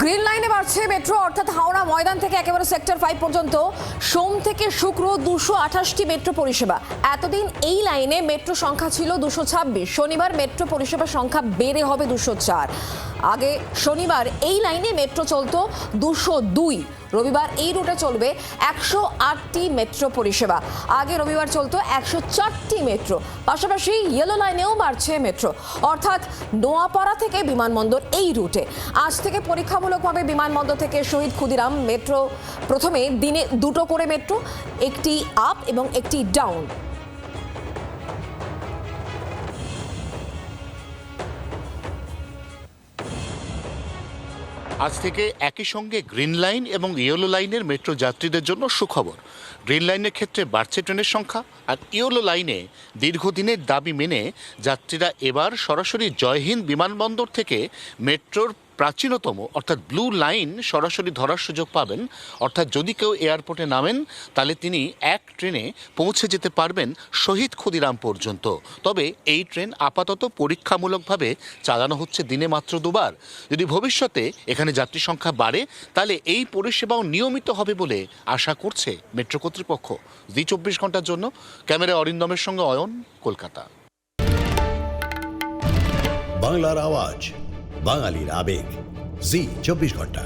Green লাইনে বাড়ছে metro, অর্থাৎ হাওড়া ময়দান থেকে একেবারে সেক্টর 5 পর্যন্ত সোম থেকে শুক্র 228টি মেট্রো পরিষেবা। এতদিন এই লাইনে মেট্রো সংখ্যা ছিল 226, শনিবার মেট্রো পরিষেবার সংখ্যা বেড়ে হবে 204। আগে শনিবার এই লাইনে মেট্রো চলতো 202, রবিবার এই রুটে চলবে 108টি মেট্রো পরিষেবা। আগে রবিবার চলতো 104টি মেট্রো। পাশাপাশি ইয়েলো লাইনেও বাড়ছে মেট্রো, অর্থাৎ নোয়াপাড়া থেকে বিমানবন্দর এই রুটে আজ থেকে পরীক্ষামূলকভাবে বিমানবন্দর থেকে শহীদ ক্ষুদিরাম মেট্রো প্রথমে দিনে 2টো করে মেট্রো, একটি আপ এবং একটি ডাউন। আজ থেকে একই সঙ্গে গ্রিন লাইন এবং ইয়েলো লাইনের মেট্রো যাত্রীদের জন্য সুখবর। গ্রিন লাইনের ক্ষেত্রে বাড়ছে ট্রেনের সংখ্যা, আর ইয়েলো লাইনে দীর্ঘদিনের দাবি মেনে যাত্রীরা এবার সরাসরি জয়হিন্দ বিমানবন্দর থেকে মেট্রোর প্রাচীনতম অর্থাৎ ব্লু লাইন সরাসরি ধরার সুযোগ পাবেন। অর্থাৎ যদি কেউ এয়ারপোর্টে নামেন তাহলে তিনি এক ট্রেনে পৌঁছে যেতে পারবেন শহীদ ক্ষুদিরাম পর্যন্ত। তবে এই ট্রেন আপাতত পরীক্ষামূলকভাবে চালানো হচ্ছে দিনে মাত্র 2বার। যদি ভবিষ্যতে এখানে যাত্রী সংখ্যা বাড়ে তাহলে এই পরিষেবাও নিয়মিত হবে বলে আশা করছে মেট্রো কর্তৃপক্ষ। জি 24 ঘন্টার জন্য ক্যামেরায় অরিন্দমের সঙ্গে অয়ন, কলকাতা। বাংলার আওয়াজ, বাঙালির আবেগ, জি 24 ঘন্টা।